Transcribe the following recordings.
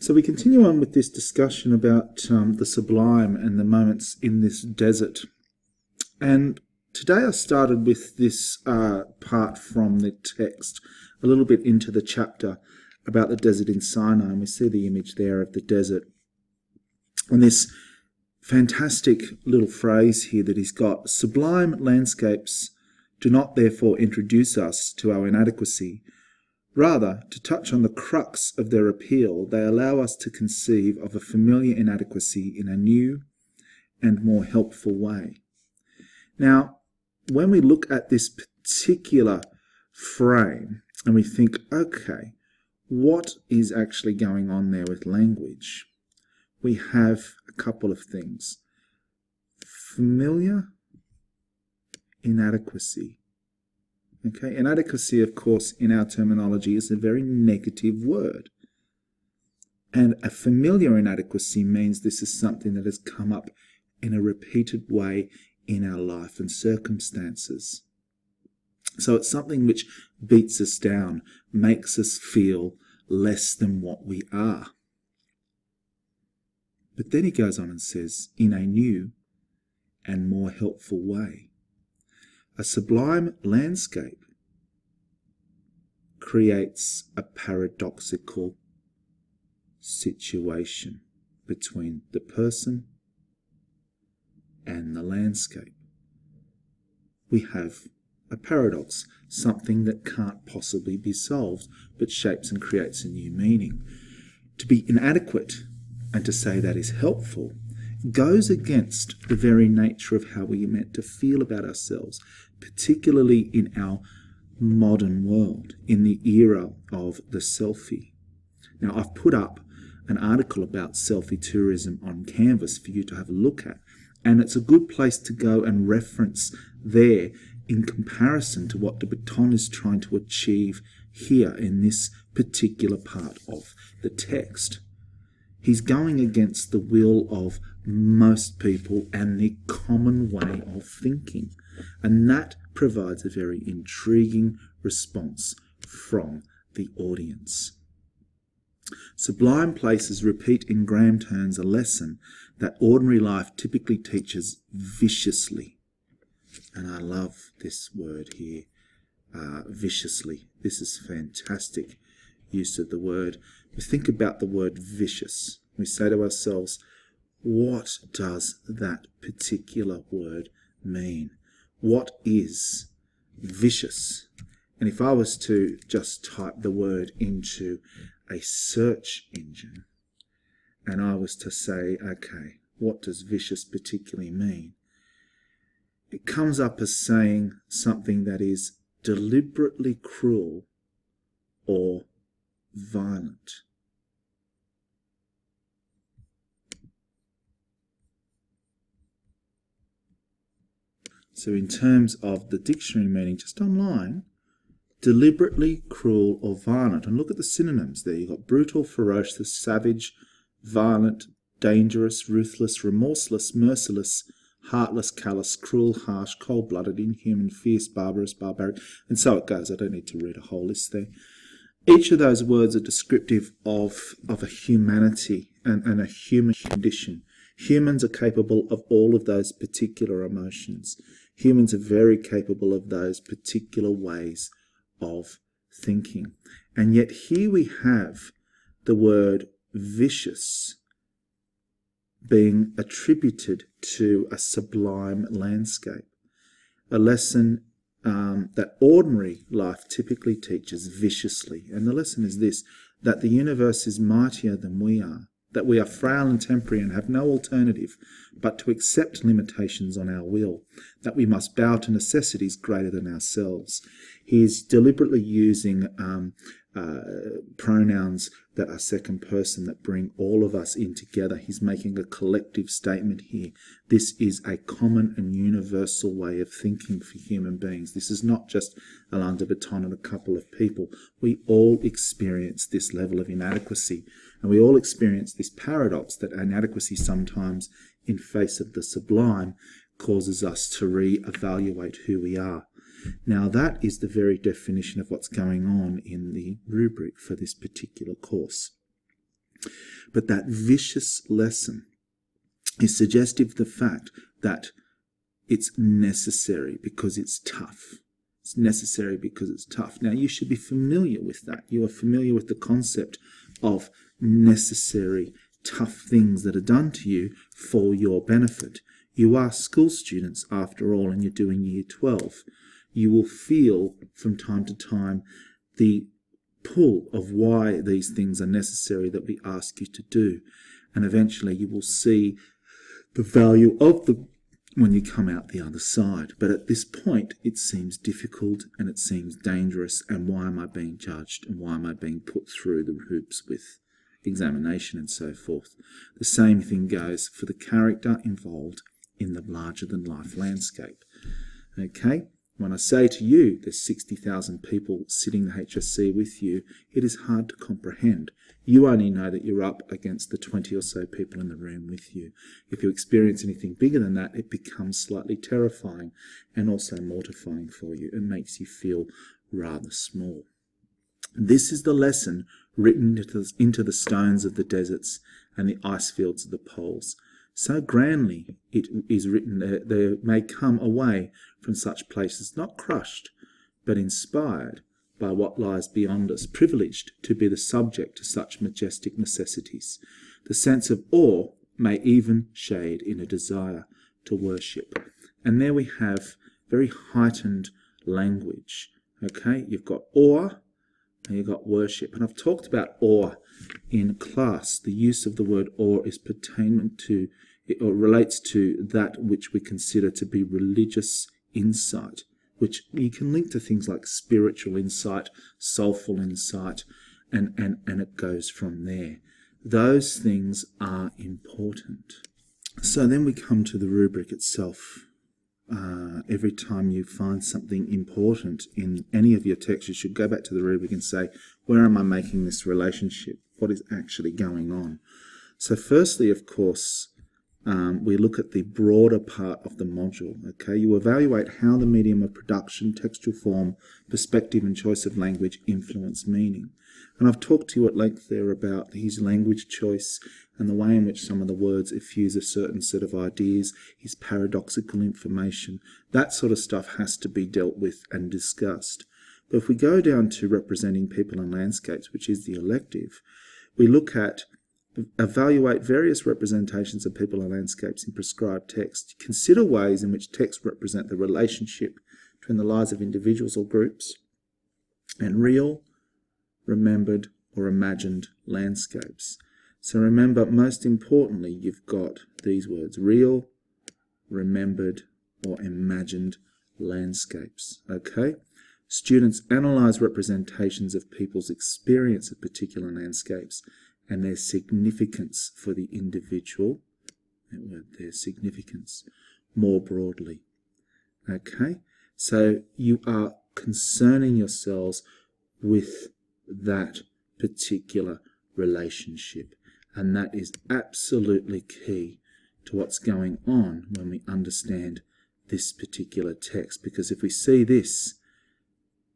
So we continue on with this discussion about the sublime and the moments in this desert. And today I started with this part from the text, a little bit into the chapter about the desert in Sinai. And we see the image there of the desert. And this fantastic little phrase here that he's got: sublime landscapes do not therefore introduce us to our inadequacy. Rather, to touch on the crux of their appeal, they allow us to conceive of a familiar inadequacy in a new and more helpful way. Now, when we look at this particular frame and we think, okay, what is actually going on there with language? We have a couple of things. Familiar inadequacy. Okay, inadequacy, of course, in our terminology is a very negative word. And a familiar inadequacy means this is something that has come up in a repeated way in our life and circumstances. So it's something which beats us down, makes us feel less than what we are. But then he goes on and says, in a new and more helpful way. A sublime landscape creates a paradoxical situation between the person and the landscape. We have a paradox, something that can't possibly be solved, but shapes and creates a new meaning. To be inadequate and to say that is helpful goes against the very nature of how we are meant to feel about ourselves, particularly in our modern world, in the era of the selfie. Now, I've put up an article about selfie tourism on Canvas for you to have a look at, and it's a good place to go and reference there in comparison to what de Botton is trying to achieve here in this particular part of the text. He's going against the will of most people and the common way of thinking. And that provides a very intriguing response from the audience. Sublime places repeat in grand turns a lesson that ordinary life typically teaches viciously. And I love this word here, viciously. This is fantastic use of the word. We think about the word vicious. We say to ourselves, what does that particular word mean? What is vicious? And if I was to just type the word into a search engine and I was to say, okay, what does vicious particularly mean? It comes up as saying something that is deliberately cruel or violent. So in terms of the dictionary meaning, just online, deliberately cruel or violent. And look at the synonyms there. You've got brutal, ferocious, savage, violent, dangerous, ruthless, remorseless, merciless, heartless, callous, cruel, harsh, cold-blooded, inhuman, fierce, barbarous, barbaric, and so it goes. I don't need to read a whole list there. Each of those words are descriptive of a humanity and a human condition. Humans are capable of all of those particular emotions. Humans are very capable of those particular ways of thinking. And yet here we have the word vicious being attributed to a sublime landscape, a lesson that ordinary life typically teaches viciously. And the lesson is this, that the universe is mightier than we are, that we are frail and temporary and have no alternative but to accept limitations on our will, that we must bow to necessities greater than ourselves. He is deliberately using pronouns that are second person that bring all of us in together. He's making a collective statement here. This is a common and universal way of thinking for human beings. This is not just Alain de Botton and a couple of people. We all experience this level of inadequacy, and we all experience this paradox that inadequacy sometimes, in face of the sublime, causes us to re-evaluate who we are. Now that is the very definition of what's going on in the rubric for this particular course. But that vicious lesson is suggestive of the fact that it's necessary because it's tough. It's necessary because it's tough. Now, you should be familiar with that. You are familiar with the concept of necessary, tough things that are done to you for your benefit. You are school students, after all, and you're doing year 12. You will feel from time to time the pull of why these things are necessary that we ask you to do. And eventually you will see the value of them when you come out the other side. But at this point, it seems difficult and it seems dangerous. And why am I being judged? And why am I being put through the hoops with examination and so forth? The same thing goes for the character involved in the larger-than-life landscape. Okay? When I say to you there's 60,000 people sitting the HSC with you, it is hard to comprehend. You only know that you're up against the 20 or so people in the room with you. If you experience anything bigger than that, it becomes slightly terrifying and also mortifying for you. It makes you feel rather small. This is the lesson written into the stones of the deserts and the ice fields of the poles. So grandly it is written that they may come away from such places, not crushed, but inspired by what lies beyond us, privileged to be the subject to such majestic necessities. The sense of awe may even shade in a desire to worship. And there we have very heightened language. Okay, you've got awe and you've got worship. And I've talked about awe in class. The use of the word awe is pertainment to, or relates to that which we consider to be religious insight, which you can link to things like spiritual insight, soulful insight, and it goes from there. Those things are important. So then we come to the rubric itself. Every time you find something important in any of your texts, you should go back to the rubric and say, where am I making this relationship? What is actually going on? So firstly, of course, we look at the broader part of the module. Okay, you evaluate how the medium of production, textual form, perspective and choice of language influence meaning. And I've talked to you at length there about his language choice and the way in which some of the words effuse a certain set of ideas, his paradoxical information. That sort of stuff has to be dealt with and discussed. But if we go down to representing people and landscapes, which is the elective, we look at evaluate various representations of people and landscapes in prescribed text. Consider ways in which texts represent the relationship between the lives of individuals or groups and real, remembered, or imagined landscapes. So remember, most importantly, you've got these words: real, remembered, or imagined landscapes. Okay? Students analyze representations of people's experience of particular landscapes and their significance for the individual, their significance, more broadly. Okay? So you are concerning yourselves with that particular relationship. And that is absolutely key to what's going on when we understand this particular text. Because if we see this,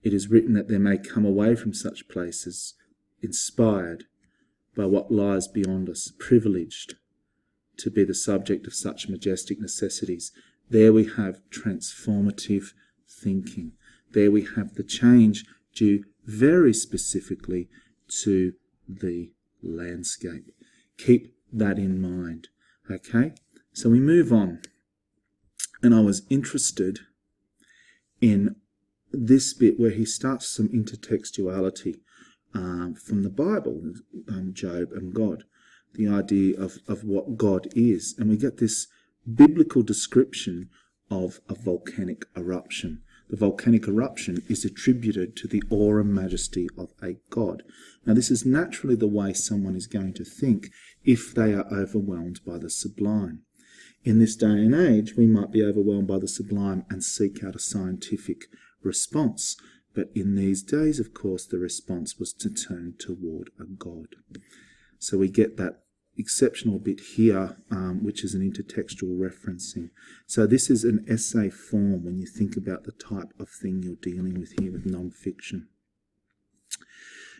it is written that they may come away from such places inspired by what lies beyond us, privileged to be the subject of such majestic necessities. There we have transformative thinking. There we have the change due very specifically to the landscape. Keep that in mind. Okay? So we move on. And I was interested in this bit where he starts some intertextuality from the Bible, Job and God, the idea of what God is. And we get this biblical description of a volcanic eruption. The volcanic eruption is attributed to the awe and majesty of a god. Now, this is naturally the way someone is going to think if they are overwhelmed by the sublime. In this day and age, we might be overwhelmed by the sublime and seek out a scientific response. But in these days, of course, the response was to turn toward a god. So we get that exceptional bit here, which is an intertextual referencing. So this is an essay form when you think about the type of thing you're dealing with here with non-fiction.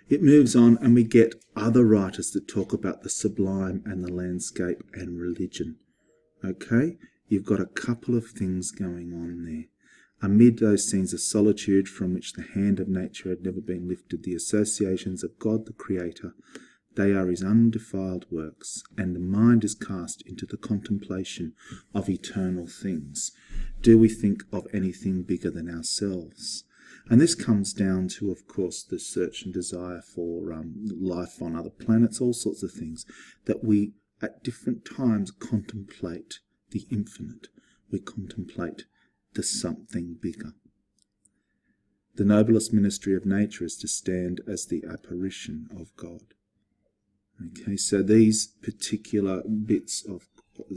It moves on and we get other writers that talk about the sublime and the landscape and religion. Okay? You've got a couple of things going on there. Amid those scenes of solitude from which the hand of nature had never been lifted, the associations of God the Creator, they are his undefiled works, and the mind is cast into the contemplation of eternal things. Do we think of anything bigger than ourselves? And this comes down to, of course, the search and desire for life on other planets, all sorts of things, that we at different times contemplate the infinite. We contemplate the something bigger. The noblest ministry of nature is to stand as the apparition of God. Okay, so these particular bits of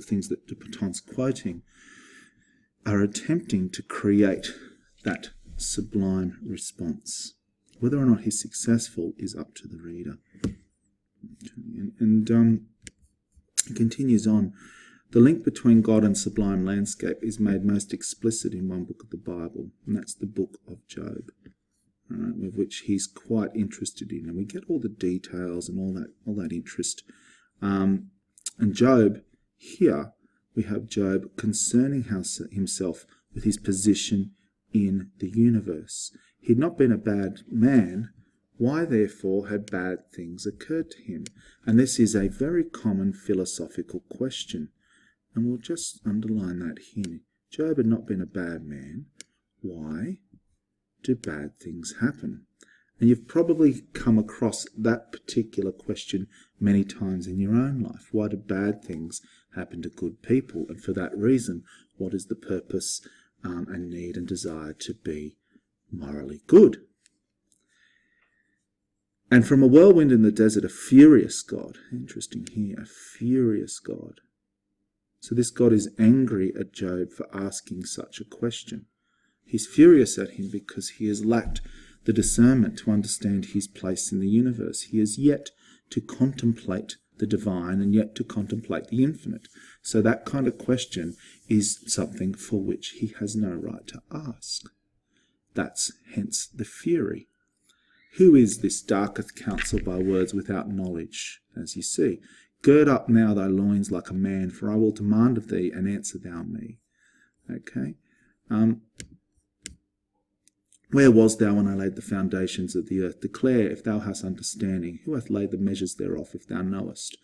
things that de Botton's quoting are attempting to create that sublime response. Whether or not he's successful is up to the reader. And he continues on. The link between God and sublime landscape is made most explicit in one book of the Bible, and that's the book of Job, with which he's quite interested in. And we get all the details and all that interest. And Job, here we have Job concerning himself with his position in the universe. He'd not been a bad man. Why, therefore, had bad things occurred to him? And this is a very common philosophical question. And we'll just underline that here. Job had not been a bad man. Why do bad things happen? And you've probably come across that particular question many times in your own life. Why do bad things happen to good people? And for that reason, what is the purpose and need and desire to be morally good? And from a whirlwind in the desert, a furious God. Interesting here, a furious God. So this God is angry at Job for asking such a question. He's furious at him because he has lacked the discernment to understand his place in the universe. He has yet to contemplate the divine and yet to contemplate the infinite. So that kind of question is something for which he has no right to ask. That's hence the fury. Who is this darketh counsel by words without knowledge? As you see, gird up now thy loins like a man, for I will demand of thee, and answer thou me. Okay? Where was thou when I laid the foundations of the earth? Declare, if thou hast understanding. Who hath laid the measures thereof, if thou knowest?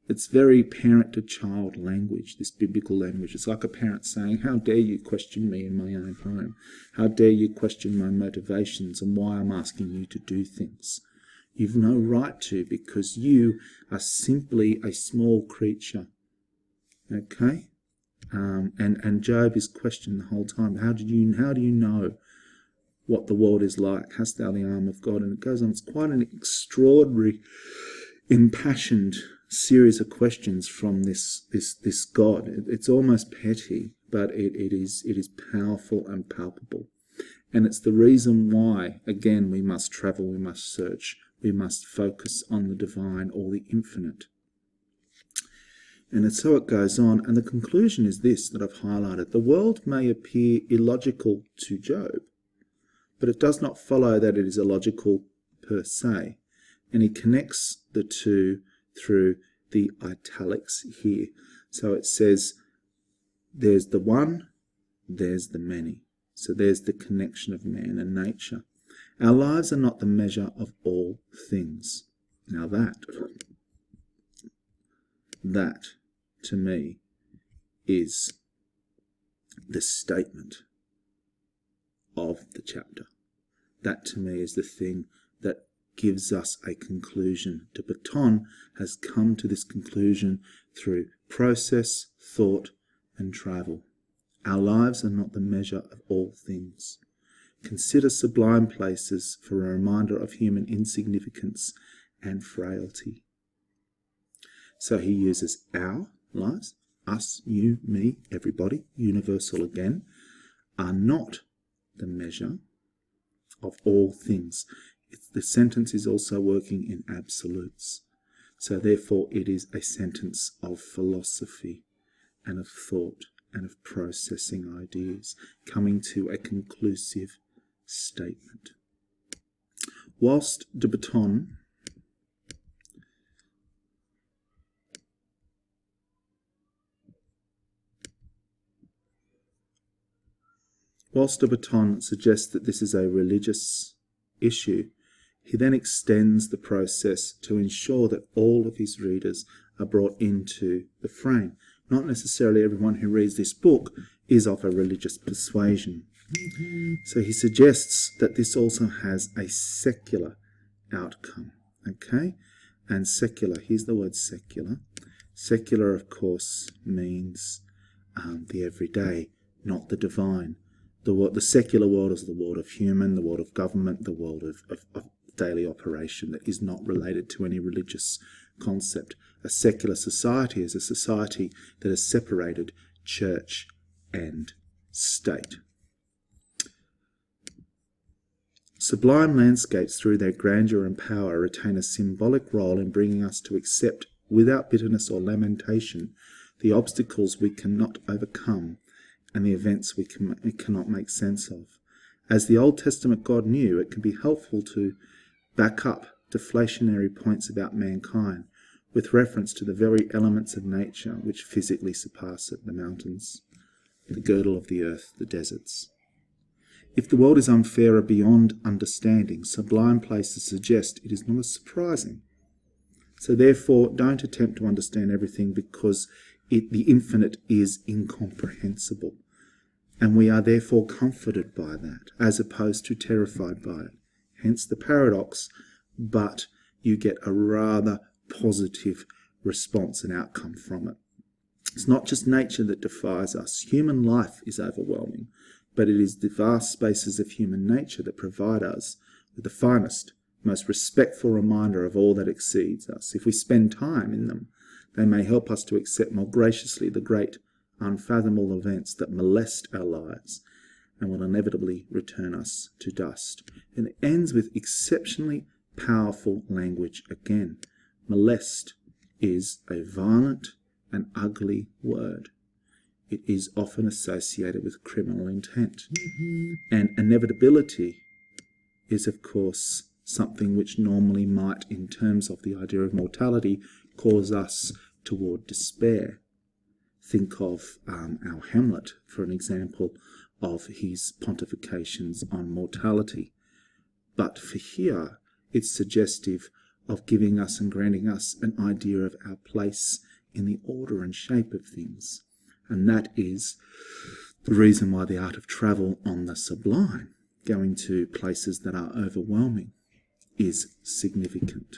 It's very parent-to-child language, this biblical language. It's like a parent saying, how dare you question me in my own home? How dare you question my motivations and why I'm asking you to do things? You've no right to, because you are simply a small creature. Okay? And Job is questioned the whole time. How do you know what the world is like? Hast thou the arm of God? And it goes on. It's quite an extraordinary, impassioned series of questions from this God. It's almost petty, but it is powerful and palpable. And it's the reason why, again, we must travel, we must search, we must focus on the divine or the infinite. And so it goes on. And the conclusion is this that I've highlighted. The world may appear illogical to Job, but it does not follow that it is illogical per se. And he connects the two through the italics here. So it says, there's the one, there's the many. So there's the connection of man and nature. Our lives are not the measure of all things. Now that to me is the statement of the chapter. That to me is the thing that gives us a conclusion. De Botton has come to this conclusion through process, thought, and travel. Our lives are not the measure of all things. Consider sublime places for a reminder of human insignificance and frailty. So he uses our lives, us, you, me, everybody, universal again, are not the measure of all things. The sentence is also working in absolutes. So therefore it is a sentence of philosophy and of thought and of processing ideas, coming to a conclusive statement. Whilst de Botton suggests that this is a religious issue, he then extends the process to ensure that all of his readers are brought into the frame. Not necessarily everyone who reads this book is of a religious persuasion. So he suggests that this also has a secular outcome. Okay? And secular, here's the word secular. Secular, of course, means the everyday, not the divine. The secular world is the world of human, the world of government, the world of daily operation that is not related to any religious concept. A secular society is a society that has separated church and state. Sublime landscapes, through their grandeur and power, retain a symbolic role in bringing us to accept, without bitterness or lamentation, the obstacles we cannot overcome and the events we cannot make sense of. As the Old Testament God knew, it can be helpful to back up deflationary points about mankind with reference to the very elements of nature which physically surpass it: the mountains, the girdle of the earth, the deserts. If the world is unfair or beyond understanding, sublime places suggest it is not as surprising. So therefore, don't attempt to understand everything, because the infinite is incomprehensible. And we are therefore comforted by that, as opposed to terrified by it. Hence the paradox, but you get a rather positive response and outcome from it. It's not just nature that defies us. Human life is overwhelming, but it is the vast spaces of human nature that provide us with the finest, most respectful reminder of all that exceeds us. If we spend time in them, they may help us to accept more graciously the great, unfathomable events that molest our lives and will inevitably return us to dust. And it ends with exceptionally powerful language again. Molest is a violent and ugly word. It is often associated with criminal intent. And inevitability is, of course, something which normally might, in terms of the idea of mortality, cause us toward despair. Think of our Hamlet for an example of his pontifications on mortality. But for here, it's suggestive of giving us and granting us an idea of our place in the order and shape of things. And that is the reason why the art of travel on the sublime, going to places that are overwhelming, is significant.